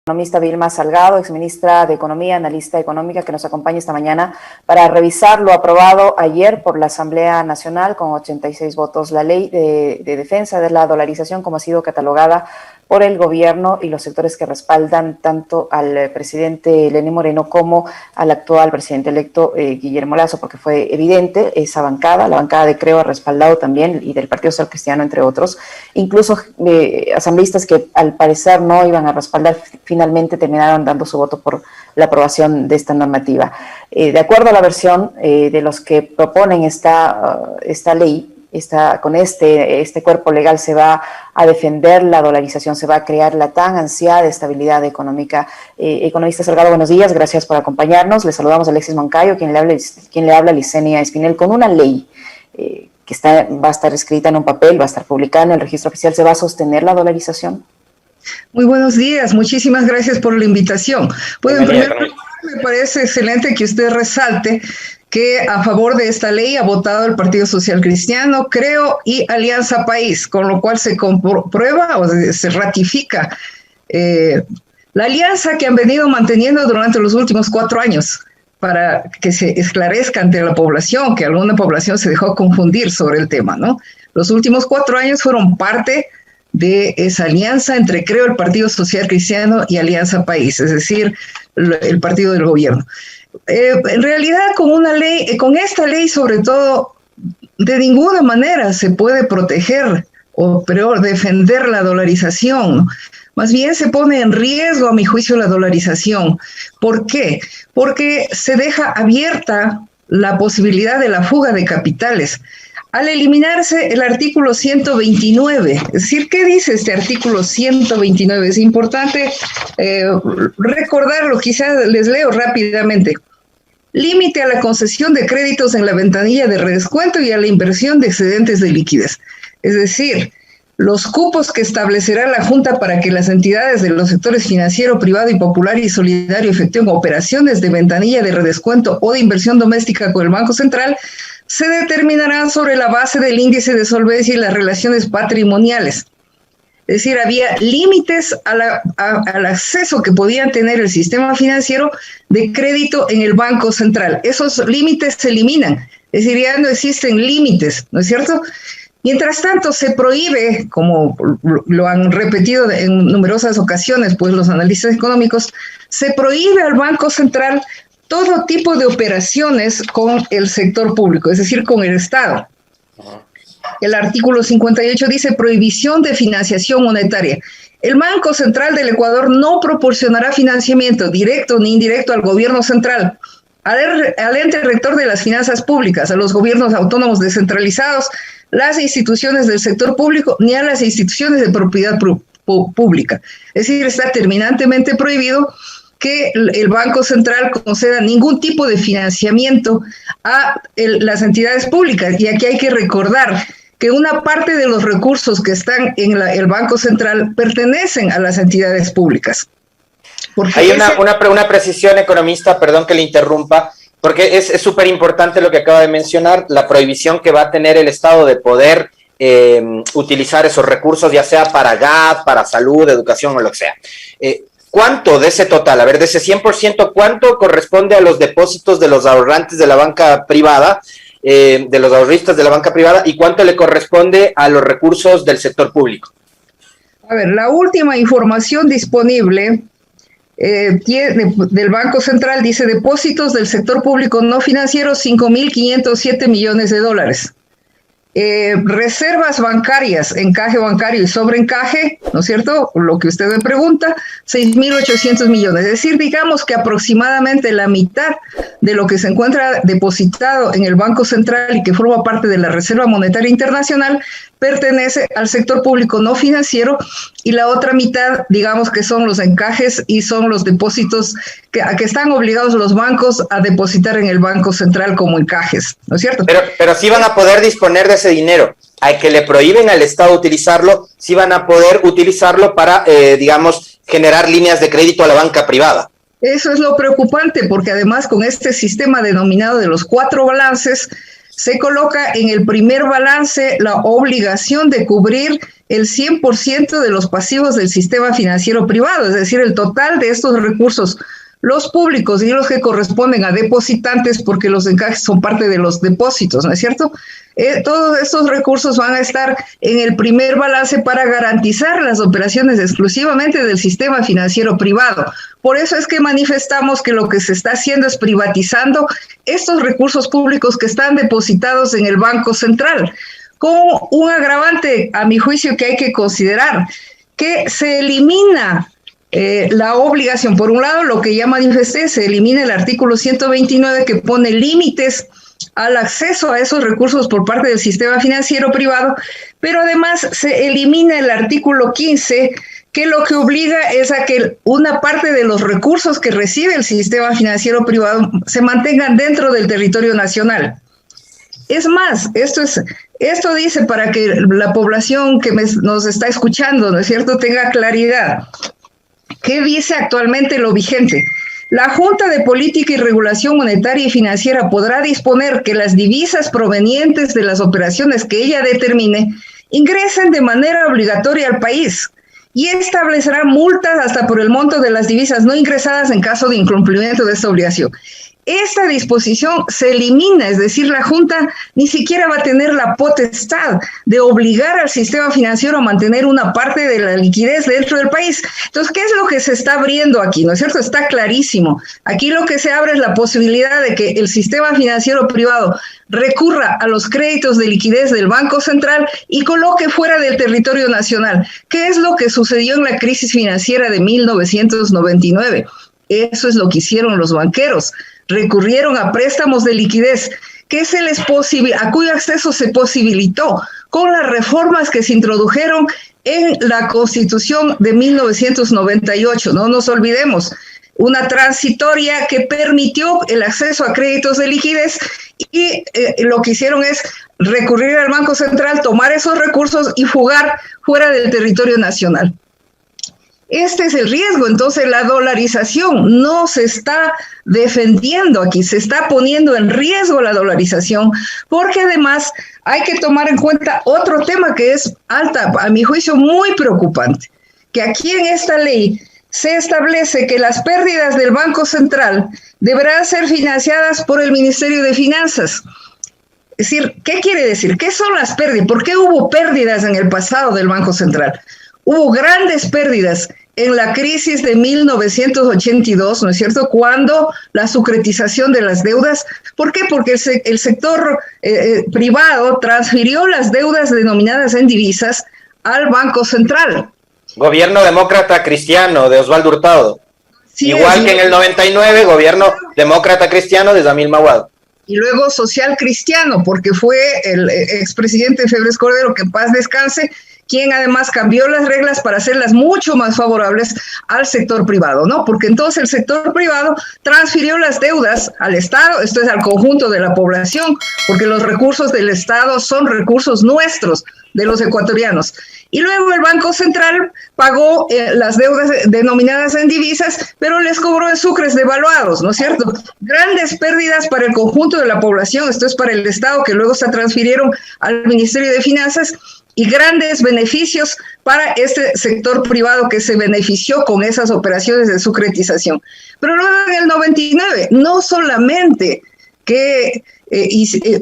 Economista Vilma Salgado, exministra de Economía, analista económica, que nos acompaña esta mañana para revisar lo aprobado ayer por la Asamblea Nacional con 86 votos, la ley de defensa de la dolarización, como ha sido catalogada por el gobierno y los sectores que respaldan tanto al presidente Lenín Moreno como al actual presidente electo Guillermo Lasso, porque fue evidente esa bancada, la bancada de Creo ha respaldado también, y del Partido Social Cristiano, entre otros, incluso asambleístas que al parecer no iban a respaldar, finalmente terminaron dando su voto por la aprobación de esta normativa. De acuerdo a la versión de los que proponen esta ley, con este cuerpo legal se va a defender la dolarización, se va a crear la tan ansiada estabilidad económica. Economista Salgado, buenos días, gracias por acompañarnos. Le saludamos a Alexis Moncayo, quien le habla a Licenia Espinel. Con una ley que va a estar escrita en un papel, va a estar publicada en el registro oficial, ¿se va a sostener la dolarización? Muy buenos días, muchísimas gracias por la invitación. Pues en primer lugar, me parece excelente que usted resalte que a favor de esta ley ha votado el Partido Social Cristiano, Creo y Alianza País, con lo cual se comprueba o se ratifica la alianza que han venido manteniendo durante los últimos 4 años para que se esclarezca ante la población, que alguna población se dejó confundir sobre el tema, ¿no? Los últimos 4 años fueron parte de esa alianza entre Creo, el Partido Social Cristiano y Alianza País, es decir, el partido del gobierno. En realidad, con esta ley, sobre todo, de ninguna manera se puede proteger o peor, defender la dolarización. Más bien se pone en riesgo, a mi juicio, la dolarización. ¿Por qué? Porque se deja abierta la posibilidad de la fuga de capitales. Al eliminarse el artículo 129, es decir, ¿qué dice este artículo 129? Es importante recordarlo, quizás les leo rápidamente. Límite a la concesión de créditos en la ventanilla de redescuento y a la inversión de excedentes de liquidez. Es decir, los cupos que establecerá la Junta para que las entidades de los sectores financiero, privado y popular y solidario efectúen operaciones de ventanilla de redescuento o de inversión doméstica con el Banco Central se determinarán sobre la base del índice de solvencia y las relaciones patrimoniales. Es decir, había límites al acceso que podía tener el sistema financiero de crédito en el Banco Central. Esos límites se eliminan, es decir, ya no existen límites, ¿no es cierto? Mientras tanto, se prohíbe, como lo han repetido en numerosas ocasiones, pues los analistas económicos, se prohíbe al Banco Central todo tipo de operaciones con el sector público, es decir, con el Estado. El artículo 58 dice prohibición de financiación monetaria. El Banco Central del Ecuador no proporcionará financiamiento directo ni indirecto al gobierno central, al ente rector de las finanzas públicas, a los gobiernos autónomos descentralizados, las instituciones del sector público, ni a las instituciones de propiedad pública. Es decir, está terminantemente prohibido que el Banco Central conceda ningún tipo de financiamiento a las entidades públicas. Y aquí hay que recordar que una parte de los recursos que están en el Banco Central pertenecen a las entidades públicas. Hay una precisión, economista, perdón que le interrumpa, porque es súper importante lo que acaba de mencionar, la prohibición que va a tener el Estado de poder utilizar esos recursos, ya sea para GAD, para salud, educación o lo que sea. ¿Cuánto de ese total, de ese 100%, cuánto corresponde a los depósitos de los ahorrantes de la banca privada, de los ahorristas de la banca privada, y cuánto le corresponde a los recursos del sector público? A ver, la última información disponible del Banco Central dice depósitos del sector público no financiero, 5.507 millones de dólares. Reservas bancarias, encaje bancario y sobreencaje, ¿no es cierto? Lo que usted me pregunta, 6.800 millones. Es decir, digamos que aproximadamente la mitad de lo que se encuentra depositado en el Banco Central y que forma parte de la Reserva Monetaria Internacional pertenece al sector público no financiero, y la otra mitad, digamos que son los encajes y son los depósitos a que están obligados los bancos a depositar en el Banco Central como encajes, ¿no es cierto? Pero sí van a poder disponer de ese dinero. Al que le prohíben al Estado utilizarlo, sí van a poder utilizarlo para, generar líneas de crédito a la banca privada. Eso es lo preocupante, porque además con este sistema denominado de los 4 balances, se coloca en el primer balance la obligación de cubrir el 100% de los pasivos del sistema financiero privado, es decir, el total de estos recursos, los públicos y los que corresponden a depositantes, porque los encajes son parte de los depósitos, ¿no es cierto? Todos estos recursos van a estar en el primer balance para garantizar las operaciones exclusivamente del sistema financiero privado. Por eso es que manifestamos que lo que se está haciendo es privatizando estos recursos públicos que están depositados en el Banco Central, con un agravante, a mi juicio, que hay que considerar, que se elimina la obligación. Por un lado, lo que ya manifesté, se elimina el artículo 129 que pone límites al acceso a esos recursos por parte del sistema financiero privado, pero además se elimina el artículo 15 que lo que obliga es a que una parte de los recursos que recibe el sistema financiero privado se mantengan dentro del territorio nacional. Es más, esto dice para que la población que nos está escuchando, ¿no es cierto?, tenga claridad. ¿Qué dice actualmente lo vigente? La Junta de Política y Regulación Monetaria y Financiera podrá disponer que las divisas provenientes de las operaciones que ella determine ingresen de manera obligatoria al país y establecerá multas hasta por el monto de las divisas no ingresadas en caso de incumplimiento de esta obligación. Esta disposición se elimina, es decir, la Junta ni siquiera va a tener la potestad de obligar al sistema financiero a mantener una parte de la liquidez dentro del país. Entonces, ¿qué es lo que se está abriendo aquí? ¿No es cierto? Está clarísimo. Aquí lo que se abre es la posibilidad de que el sistema financiero privado recurra a los créditos de liquidez del Banco Central y coloque fuera del territorio nacional. ¿Qué es lo que sucedió en la crisis financiera de 1999? Eso es lo que hicieron los banqueros. Recurrieron a préstamos de liquidez a cuyo acceso se posibilitó con las reformas que se introdujeron en la Constitución de 1998. No nos olvidemos, una transitoria que permitió el acceso a créditos de liquidez y lo que hicieron es recurrir al Banco Central, tomar esos recursos y fugar fuera del territorio nacional. Este es el riesgo. Entonces la dolarización no se está defendiendo aquí, se está poniendo en riesgo la dolarización, porque además hay que tomar en cuenta otro tema que es a mi juicio muy preocupante, que aquí en esta ley se establece que las pérdidas del Banco Central deberán ser financiadas por el Ministerio de Finanzas. Es decir, ¿qué quiere decir? ¿Qué son las pérdidas? ¿Por qué hubo pérdidas en el pasado del Banco Central? Hubo grandes pérdidas en la crisis de 1982, ¿no es cierto?, cuando la sucretización de las deudas. ¿Por qué? Porque el sector privado transfirió las deudas denominadas en divisas al Banco Central. Gobierno demócrata cristiano de Osvaldo Hurtado. Sí, igual que en el 99, gobierno demócrata cristiano de Zamil Mawad. Y luego social cristiano, porque fue el expresidente Febres Cordero, que en paz descanse, quien además cambió las reglas para hacerlas mucho más favorables al sector privado, ¿no? Porque entonces el sector privado transfirió las deudas al Estado, esto es al conjunto de la población, porque los recursos del Estado son recursos nuestros, de los ecuatorianos. Y luego el Banco Central pagó las deudas denominadas en divisas, pero les cobró en sucres devaluados, ¿no es cierto? Grandes pérdidas para el conjunto de la población, esto es para el Estado, que luego se transfirieron al Ministerio de Finanzas, y grandes beneficios para este sector privado que se benefició con esas operaciones de sucretización. Pero luego en el 99, no solamente que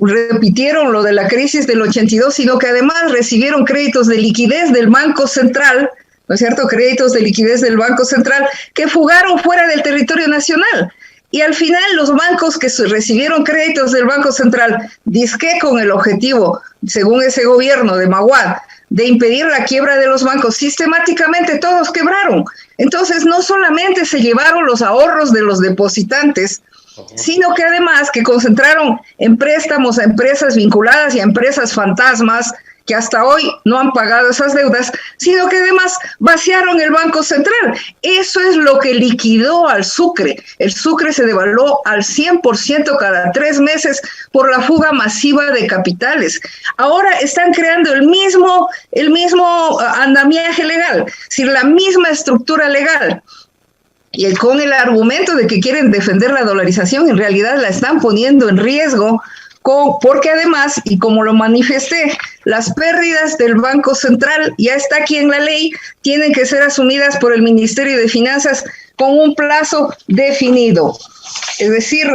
repitieron lo de la crisis del 82, sino que además recibieron créditos de liquidez del Banco Central, ¿no es cierto?, créditos de liquidez del Banco Central que fugaron fuera del territorio nacional. Y al final los bancos que recibieron créditos del Banco Central, dizque con el objetivo, según ese gobierno de Mawad, de impedir la quiebra de los bancos, sistemáticamente todos quebraron. Entonces no solamente se llevaron los ahorros de los depositantes, sino que además que concentraron en préstamos a empresas vinculadas y a empresas fantasmas, que hasta hoy no han pagado esas deudas, sino que además vaciaron el Banco Central. Eso es lo que liquidó al sucre. El sucre se devaluó al 100% cada 3 meses por la fuga masiva de capitales. Ahora están creando el mismo andamiaje legal, es decir, la misma estructura legal. Y con el argumento de que quieren defender la dolarización, en realidad la están poniendo en riesgo porque además, y como lo manifesté, las pérdidas del Banco Central, ya está aquí en la ley, tienen que ser asumidas por el Ministerio de Finanzas con un plazo definido. Es decir,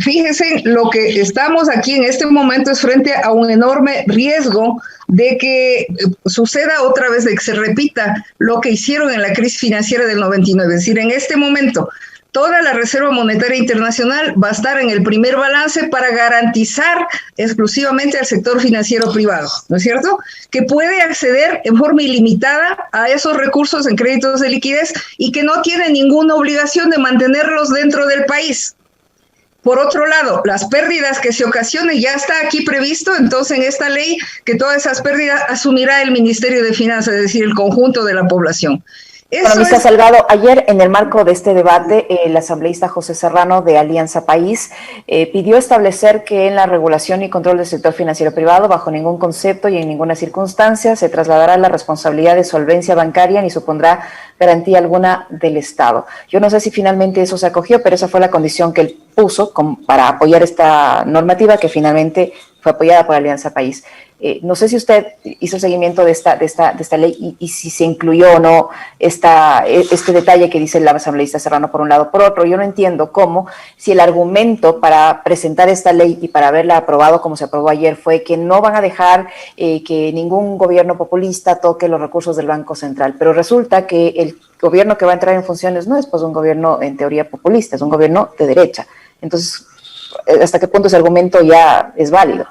fíjense, lo que estamos aquí en este momento es frente a un enorme riesgo de que suceda otra vez, de que se repita lo que hicieron en la crisis financiera del 99. Es decir, en este momento, toda la Reserva Monetaria Internacional va a estar en el primer balance para garantizar exclusivamente al sector financiero privado, ¿no es cierto? Que puede acceder en forma ilimitada a esos recursos en créditos de liquidez y que no tiene ninguna obligación de mantenerlos dentro del país. Por otro lado, las pérdidas que se ocasionen, ya está aquí previsto, entonces en esta ley, que todas esas pérdidas asumirá el Ministerio de Finanzas, es decir, el conjunto de la población. Economista Salgado, ayer en el marco de este debate, el asambleísta José Serrano de Alianza País pidió establecer que en la regulación y control del sector financiero privado, bajo ningún concepto y en ninguna circunstancia, se trasladará la responsabilidad de solvencia bancaria ni supondrá garantía alguna del Estado. Yo no sé si finalmente eso se acogió, pero esa fue la condición que él puso para apoyar esta normativa que finalmente fue apoyada por Alianza País. No sé si usted hizo seguimiento de esta ley y si se incluyó o no este detalle que dice el asambleísta Serrano por un lado. Por otro, yo no entiendo cómo, si el argumento para presentar esta ley y para haberla aprobado como se aprobó ayer fue que no van a dejar que ningún gobierno populista toque los recursos del Banco Central, pero resulta que el gobierno que va a entrar en funciones no es pues un gobierno en teoría populista, es un gobierno de derecha. Entonces, ¿hasta qué punto ese argumento ya es válido?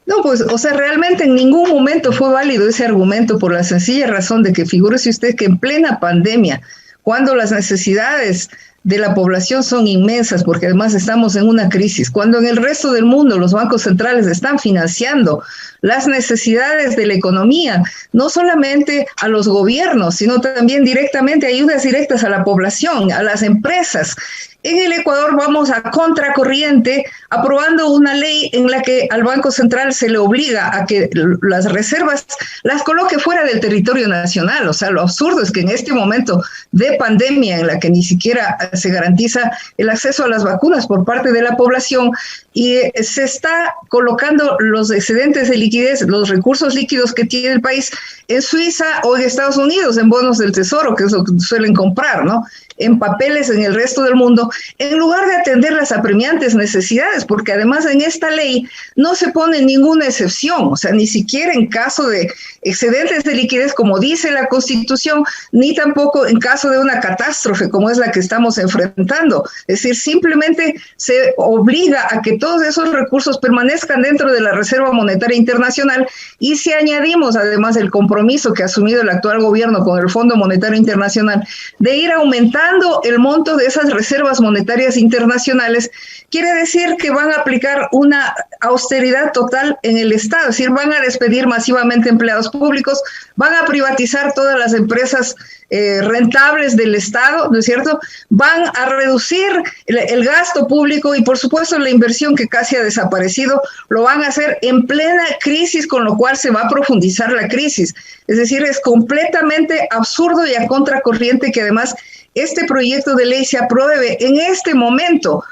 No, pues, o sea, realmente en ningún momento fue válido ese argumento por la sencilla razón de que figúrese usted que en plena pandemia, cuando las necesidades de la población son inmensas, porque además estamos en una crisis, cuando en el resto del mundo los bancos centrales están financiando las necesidades de la economía, no solamente a los gobiernos, sino también directamente ayudas directas a la población, a las empresas. En el Ecuador vamos a contracorriente aprobando una ley en la que al Banco Central se le obliga a que las reservas las coloque fuera del territorio nacional. O sea, lo absurdo es que en este momento de pandemia en la que ni siquiera se garantiza el acceso a las vacunas por parte de la población y se está colocando los excedentes de liquidez, los recursos líquidos que tiene el país en Suiza o en Estados Unidos, en bonos del Tesoro, que es lo que suelen comprar, ¿no? En papeles en el resto del mundo, en lugar de atender las apremiantes necesidades, porque además en esta ley no se pone ninguna excepción, o sea, ni siquiera en caso de excedentes de liquidez, como dice la Constitución, ni tampoco en caso de una catástrofe como es la que estamos enfrentando. Es decir, simplemente se obliga a que todos esos recursos permanezcan dentro de la Reserva Monetaria Internacional y si añadimos además el compromiso que ha asumido el actual gobierno con el Fondo Monetario Internacional de ir aumentando el monto de esas reservas monetarias internacionales, quiere decir que van a aplicar una austeridad total en el Estado, es decir, van a despedir masivamente empleados públicos, van a privatizar todas las empresas rentables del Estado, ¿no es cierto? Van a reducir el gasto público y por supuesto la inversión que casi ha desaparecido, lo van a hacer en plena crisis, con lo cual se va a profundizar la crisis. Es decir, es completamente absurdo y a contracorriente que además este proyecto de ley se apruebe en este momento.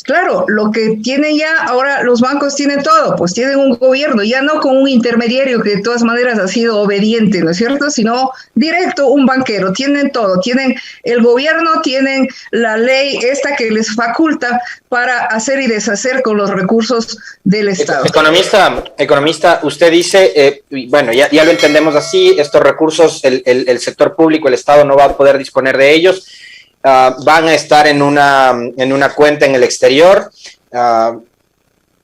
Claro, lo que tienen ya ahora los bancos tienen todo, pues tienen un gobierno, ya no con un intermediario que de todas maneras ha sido obediente, ¿no es cierto? Sino directo un banquero, tienen todo, tienen el gobierno, tienen la ley esta que les faculta para hacer y deshacer con los recursos del Estado. Economista, usted dice, bueno, ya lo entendemos así, estos recursos el sector público, el Estado no va a poder disponer de ellos. Van a estar en una cuenta en el exterior.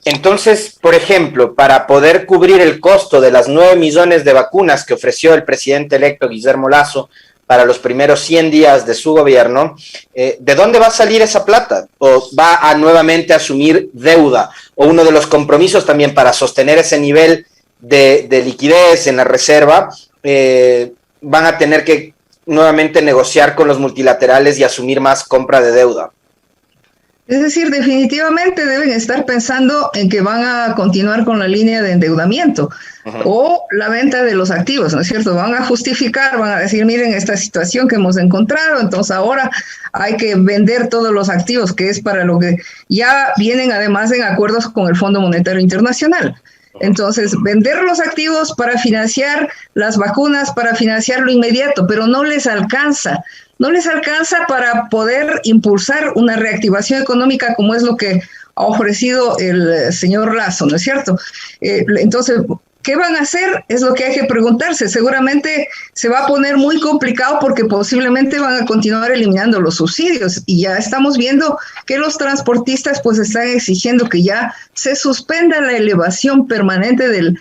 Entonces, por ejemplo, para poder cubrir el costo de las 9 millones de vacunas que ofreció el presidente electo Guillermo Lasso para los primeros 100 días de su gobierno, ¿de dónde va a salir esa plata? ¿O va a nuevamente asumir deuda? ¿O uno de los compromisos también para sostener ese nivel de liquidez en la reserva, van a tener que nuevamente negociar con los multilaterales y asumir más compra de deuda? Es decir, definitivamente deben estar pensando en que van a continuar con la línea de endeudamiento o la venta de los activos, ¿no es cierto? Van a justificar, van a decir, miren esta situación que hemos encontrado, entonces ahora hay que vender todos los activos, que es para lo que ya vienen además en acuerdos con el Fondo Monetario Internacional. Entonces, vender los activos para financiar las vacunas, para financiar lo inmediato, pero no les alcanza. No les alcanza para poder impulsar una reactivación económica como es lo que ha ofrecido el señor Lasso, ¿no es cierto? Entonces, ¿qué van a hacer? Es lo que hay que preguntarse. Seguramente se va a poner muy complicado porque posiblemente van a continuar eliminando los subsidios y ya estamos viendo que los transportistas pues están exigiendo que ya se suspenda la elevación permanente del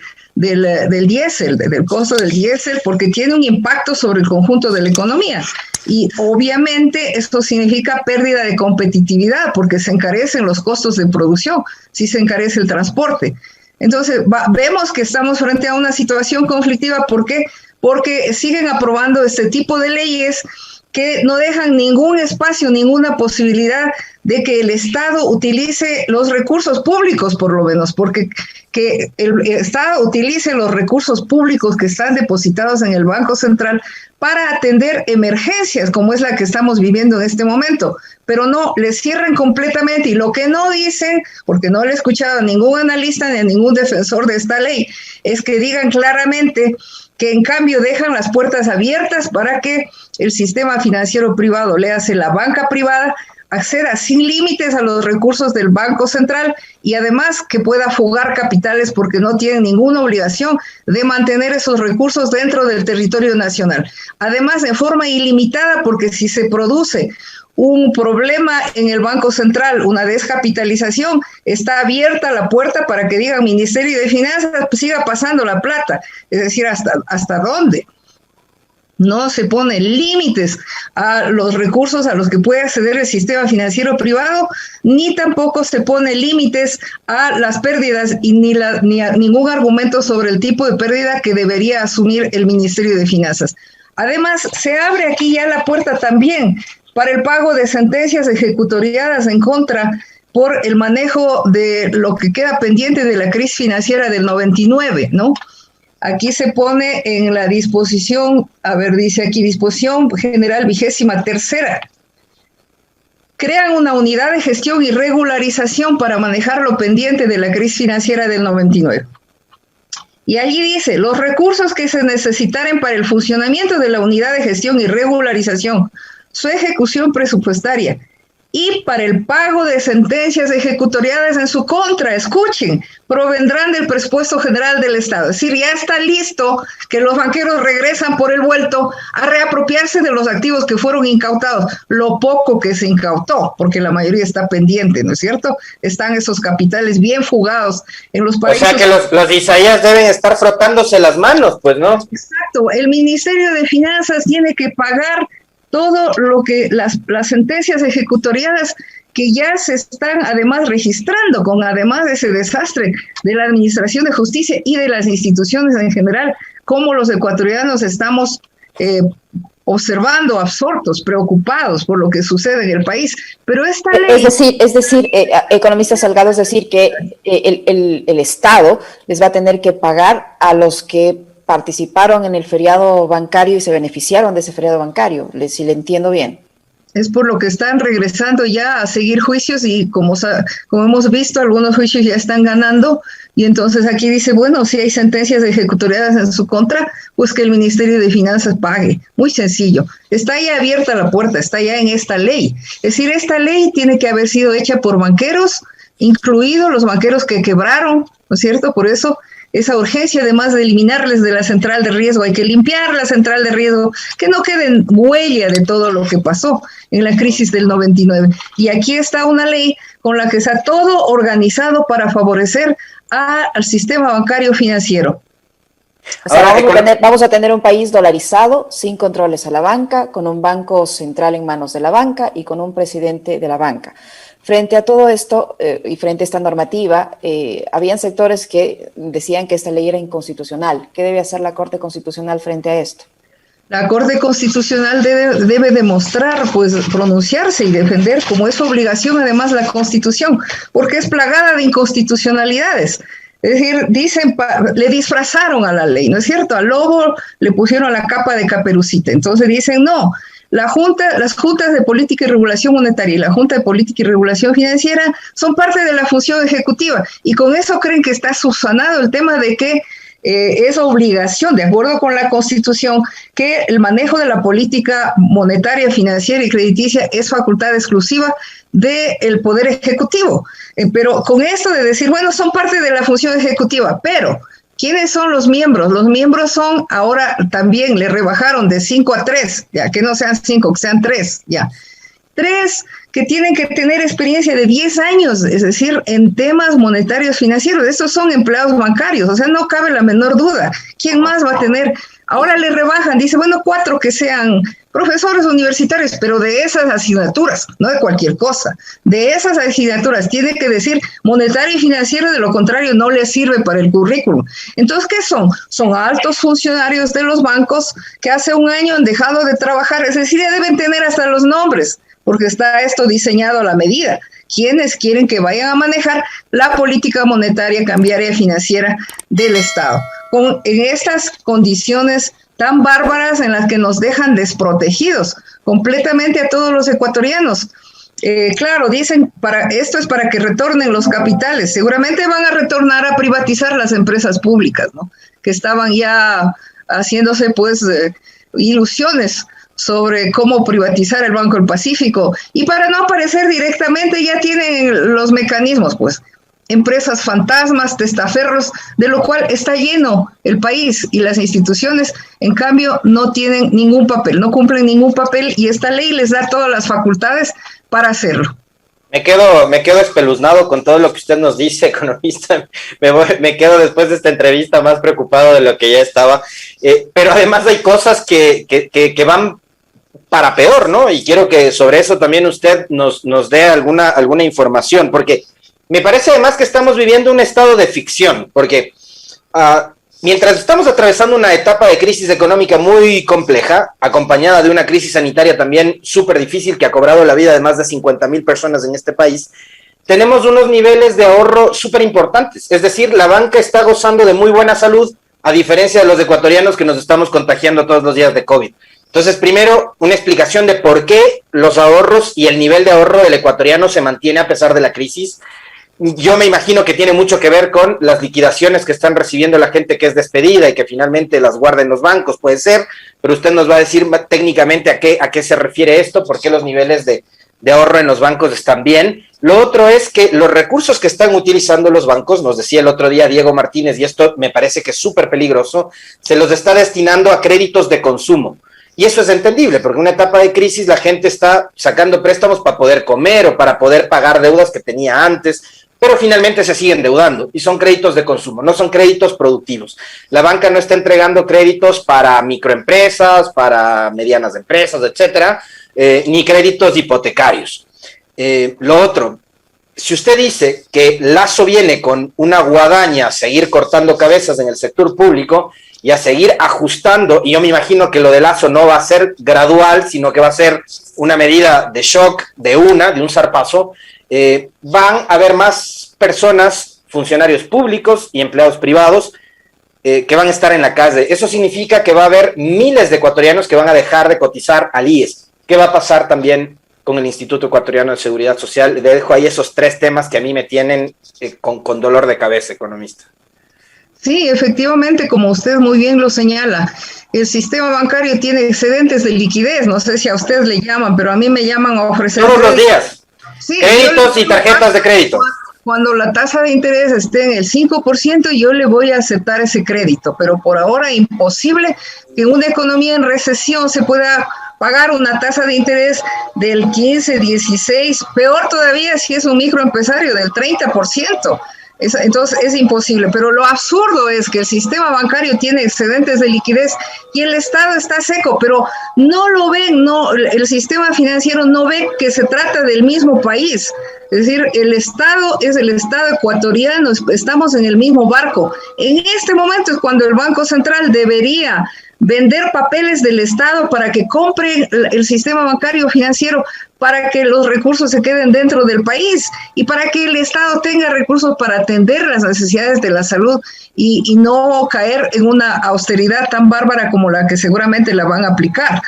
diésel, del costo del diésel, porque tiene un impacto sobre el conjunto de la economía. Y obviamente esto significa pérdida de competitividad porque se encarecen los costos de producción si se encarece el transporte. Entonces, vemos que estamos frente a una situación conflictiva. ¿Por qué? Porque siguen aprobando este tipo de leyes que no dejan ningún espacio, ninguna posibilidad de que el Estado utilice los recursos públicos, por lo menos, porque que el Estado utilice los recursos públicos que están depositados en el Banco Central para atender emergencias como es la que estamos viviendo en este momento, pero no, les cierran completamente y lo que no dicen, porque no le he escuchado a ningún analista ni a ningún defensor de esta ley, es que digan claramente que en cambio dejan las puertas abiertas para que el sistema financiero privado, le hace la banca privada, acceda sin límites a los recursos del Banco Central y además que pueda fugar capitales porque no tienen ninguna obligación de mantener esos recursos dentro del territorio nacional. Además, de forma ilimitada, porque si se produce un problema en el Banco Central, una descapitalización, está abierta la puerta para que diga Ministerio de Finanzas, pues siga pasando la plata. Es decir, ¿hasta dónde? No se ponen límites a los recursos a los que puede acceder el sistema financiero privado, ni tampoco se pone límites a las pérdidas y ni a ningún argumento sobre el tipo de pérdida que debería asumir el Ministerio de Finanzas. Además, se abre aquí ya la puerta también para el pago de sentencias ejecutoriadas en contra por el manejo de lo que queda pendiente de la crisis financiera del 99, ¿no? Aquí se pone en la disposición, dice aquí, disposición general 23ª. Crean una unidad de gestión y regularización para manejar lo pendiente de la crisis financiera del 99. Y allí dice, los recursos que se necesitaren para el funcionamiento de la unidad de gestión y regularización, su ejecución presupuestaria y para el pago de sentencias ejecutoriadas en su contra, escuchen, provendrán del presupuesto general del Estado. Es decir, ya está listo que los banqueros regresan por el vuelto a reapropiarse de los activos que fueron incautados, lo poco que se incautó, porque la mayoría está pendiente, ¿no es cierto? Están esos capitales bien fugados en los paraísos. O sea que los Isaías deben estar frotándose las manos, pues, ¿no? Exacto, el Ministerio de Finanzas tiene que pagar todo lo que las sentencias ejecutoriadas que ya se están además registrando con además de ese desastre de la Administración de Justicia y de las instituciones en general, como los ecuatorianos estamos observando, absortos, preocupados por lo que sucede en el país. Pero esta ley... Es decir, economista Salgado, es decir, que el Estado les va a tener que pagar a los que participaron en el feriado bancario y se beneficiaron de ese feriado bancario, si le entiendo bien. Es por lo que están regresando ya a seguir juicios y como hemos visto, algunos juicios ya están ganando y entonces aquí dice, bueno, si hay sentencias ejecutoriadas en su contra, pues que el Ministerio de Finanzas pague. Muy sencillo. Está ya abierta la puerta, está ya en esta ley. Es decir, esta ley tiene que haber sido hecha por banqueros, incluidos los banqueros que quebraron, ¿no es cierto? Por eso esa urgencia, además de eliminarles de la central de riesgo, hay que limpiar la central de riesgo, que no quede huella de todo lo que pasó en la crisis del 99. Y aquí está una ley con la que está todo organizado para favorecer al sistema bancario financiero. O sea, vamos a tener un país dolarizado, sin controles a la banca, con un banco central en manos de la banca y con un presidente de la banca. Frente a todo esto y frente a esta normativa, habían sectores que decían que esta ley era inconstitucional. ¿Qué debe hacer la Corte Constitucional frente a esto? La Corte Constitucional debe demostrar, pues, pronunciarse y defender, como es su obligación, además, la Constitución, porque es plagada de inconstitucionalidades. Es decir, le disfrazaron a la ley, ¿no es cierto? Al lobo le pusieron la capa de Caperucita. Entonces dicen, no, las juntas de política y regulación monetaria y la Junta de Política y Regulación Financiera son parte de la función ejecutiva. Y con eso creen que está subsanado el tema de que es obligación, de acuerdo con la Constitución, que el manejo de la política monetaria, financiera y crediticia es facultad exclusiva del Poder Ejecutivo. Pero con esto de decir, bueno, son parte de la función ejecutiva, pero ¿quiénes son los miembros? Los miembros son, ahora también le rebajaron de 5 a 3, ya que no sean 5, que sean 3, ya. 3 que tienen que tener experiencia de 10 años, es decir, en temas monetarios financieros. Estos son empleados bancarios, o sea, no cabe la menor duda. ¿Quién más va a tener? Ahora le rebajan, dice, bueno, 4 que sean profesores universitarios, pero de esas asignaturas, no de cualquier cosa. De esas asignaturas tiene que decir monetario y financiero, de lo contrario no les sirve para el currículum. Entonces, ¿qué son? Son altos funcionarios de los bancos que hace un año han dejado de trabajar, es decir, ya deben tener hasta los nombres, porque está esto diseñado a la medida. ¿Quiénes quieren que vayan a manejar la política monetaria, cambiaria y financiera del Estado? En estas condiciones tan bárbaras en las que nos dejan desprotegidos completamente a todos los ecuatorianos. Claro, dicen, esto es para que retornen los capitales. Seguramente van a retornar a privatizar las empresas públicas, ¿no? Que estaban ya haciéndose, pues, ilusiones sobre cómo privatizar el Banco del Pacífico, y para no aparecer directamente ya tienen los mecanismos, pues, empresas fantasmas, testaferros, de lo cual está lleno el país, y las instituciones, en cambio, no tienen ningún papel, no cumplen ningún papel, y esta ley les da todas las facultades para hacerlo. Me quedo espeluznado con todo lo que usted nos dice, economista. Me quedo después de esta entrevista más preocupado de lo que ya estaba. Pero además hay cosas que van para peor, ¿no? Y quiero que sobre eso también usted nos dé alguna información, porque me parece además que estamos viviendo un estado de ficción, porque mientras estamos atravesando una etapa de crisis económica muy compleja, acompañada de una crisis sanitaria también súper difícil que ha cobrado la vida de más de 50,000 personas en este país, tenemos unos niveles de ahorro súper importantes. Es decir, la banca está gozando de muy buena salud, a diferencia de los ecuatorianos que nos estamos contagiando todos los días de COVID. Entonces, primero, una explicación de por qué los ahorros y el nivel de ahorro del ecuatoriano se mantiene a pesar de la crisis. Yo me imagino que tiene mucho que ver con las liquidaciones que están recibiendo la gente que es despedida y que finalmente las guarda en los bancos, puede ser, pero usted nos va a decir técnicamente a qué se refiere esto, por qué los niveles de ahorro en los bancos están bien. Lo otro es que los recursos que están utilizando los bancos, nos decía el otro día Diego Martínez, y esto me parece que es súper peligroso, se los está destinando a créditos de consumo. Y eso es entendible, porque en una etapa de crisis la gente está sacando préstamos para poder comer o para poder pagar deudas que tenía antes, pero finalmente se siguen endeudando y son créditos de consumo, no son créditos productivos. La banca no está entregando créditos para microempresas, para medianas empresas, etcétera, ni créditos hipotecarios. Lo otro, si usted dice que Lazo viene con una guadaña a seguir cortando cabezas en el sector público y a seguir ajustando, y yo me imagino que lo de Lazo no va a ser gradual, sino que va a ser una medida de shock, de un zarpazo, van a haber más personas, funcionarios públicos y empleados privados, que van a estar en la calle. Eso significa que va a haber miles de ecuatorianos que van a dejar de cotizar al IES. ¿Qué va a pasar también con el Instituto Ecuatoriano de Seguridad Social? Le dejo ahí esos 3 temas que a mí me tienen con dolor de cabeza, economista. Sí, efectivamente, como usted muy bien lo señala, el sistema bancario tiene excedentes de liquidez, no sé si a usted le llaman, pero a mí me llaman a ofrecer... Todos los días, sí, créditos y tarjetas de crédito. Cuando la tasa de interés esté en el 5%, yo le voy a aceptar ese crédito, pero por ahora imposible que en una economía en recesión se pueda pagar una tasa de interés del 15, 16, peor todavía si es un microempresario del 30%. Entonces es imposible, pero lo absurdo es que el sistema bancario tiene excedentes de liquidez y el Estado está seco, pero no lo ven, no, el sistema financiero no ve que se trata del mismo país. Es decir, el Estado es el Estado ecuatoriano, estamos en el mismo barco. En este momento es cuando el Banco Central debería vender papeles del Estado para que compren el sistema bancario financiero, para que los recursos se queden dentro del país y para que el Estado tenga recursos para atender las necesidades de la salud y no caer en una austeridad tan bárbara como la que seguramente la van a aplicar.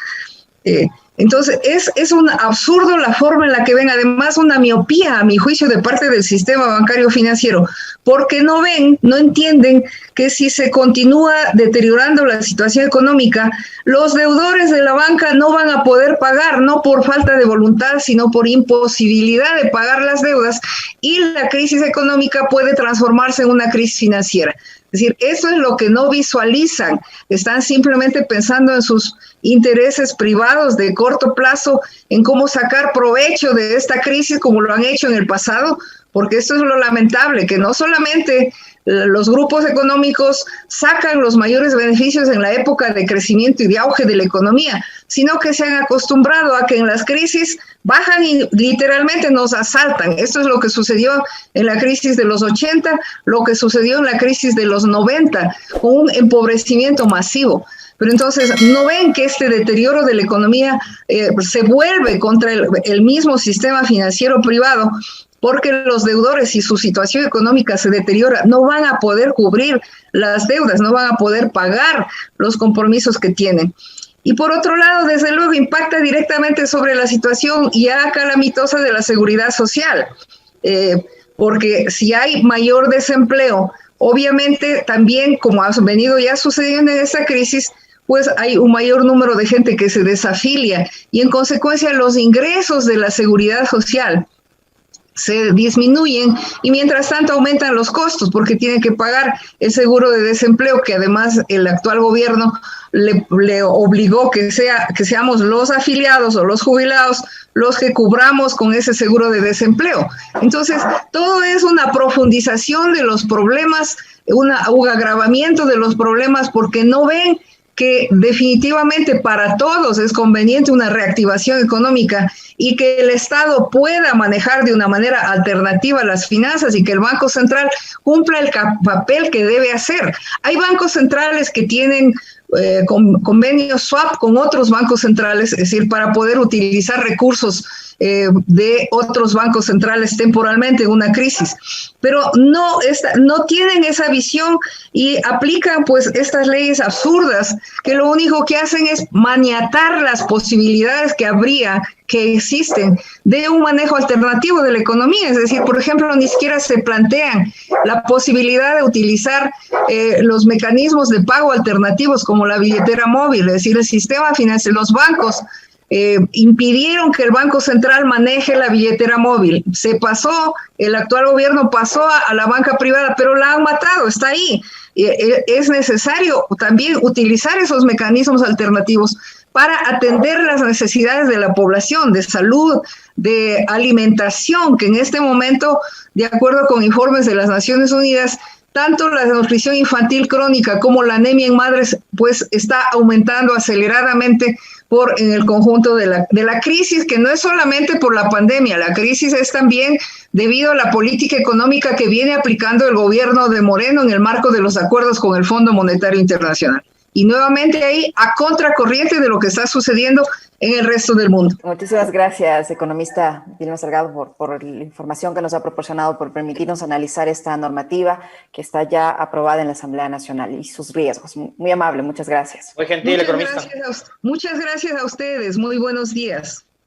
Entonces, es un absurdo la forma en la que ven, además una miopía, a mi juicio, de parte del sistema bancario financiero, porque no ven, no entienden que si se continúa deteriorando la situación económica, los deudores de la banca no van a poder pagar, no por falta de voluntad, sino por imposibilidad de pagar las deudas, y la crisis económica puede transformarse en una crisis financiera. Es decir, eso es lo que no visualizan, están simplemente pensando en sus intereses privados de corto plazo, en cómo sacar provecho de esta crisis como lo han hecho en el pasado, porque esto es lo lamentable, que no solamente los grupos económicos sacan los mayores beneficios en la época de crecimiento y de auge de la economía, sino que se han acostumbrado a que en las crisis bajan y literalmente nos asaltan. Esto es lo que sucedió en la crisis de los 80, lo que sucedió en la crisis de los 90, con un empobrecimiento masivo. Pero entonces no ven que este deterioro de la economía se vuelve contra el mismo sistema financiero privado, porque los deudores, si su situación económica se deteriora, no van a poder cubrir las deudas, no van a poder pagar los compromisos que tienen. Y por otro lado, desde luego, impacta directamente sobre la situación ya calamitosa de la seguridad social, porque si hay mayor desempleo, obviamente también, como ha venido ya sucediendo en esta crisis, pues hay un mayor número de gente que se desafilia y en consecuencia los ingresos de la seguridad social se disminuyen y mientras tanto aumentan los costos porque tienen que pagar el seguro de desempleo que además el actual gobierno le obligó que seamos los afiliados o los jubilados los que cubramos con ese seguro de desempleo. Entonces, todo es una profundización de los problemas, un agravamiento de los problemas porque no ven que definitivamente para todos es conveniente una reactivación económica y que el Estado pueda manejar de una manera alternativa las finanzas y que el Banco Central cumpla el papel que debe hacer. Hay bancos centrales que tienen convenios swap con otros bancos centrales, es decir, para poder utilizar recursos de otros bancos centrales temporalmente en una crisis, pero no tienen esa visión y aplican pues estas leyes absurdas que lo único que hacen es maniatar las posibilidades que existen de un manejo alternativo de la economía. Es decir, por ejemplo, ni siquiera se plantean la posibilidad de utilizar los mecanismos de pago alternativos como la billetera móvil, es decir, el sistema financiero, los bancos impidieron que el Banco Central maneje la billetera móvil. El actual gobierno pasó a la banca privada, pero la han matado, está ahí. Es necesario también utilizar esos mecanismos alternativos para atender las necesidades de la población, de salud, de alimentación, que en este momento, de acuerdo con informes de las Naciones Unidas, tanto la desnutrición infantil crónica como la anemia en madres, pues está aumentando aceleradamente en el conjunto de la crisis, que no es solamente por la pandemia, la crisis es también debido a la política económica que viene aplicando el gobierno de Moreno en el marco de los acuerdos con el Fondo Monetario Internacional. Y nuevamente ahí a contracorriente de lo que está sucediendo en el resto del mundo. Muchísimas gracias, economista Vilma Salgado, por la información que nos ha proporcionado, por permitirnos analizar esta normativa que está ya aprobada en la Asamblea Nacional y sus riesgos. Muy amable, muchas gracias. Muy gentil, economista. Muchas gracias a ustedes, muy buenos días.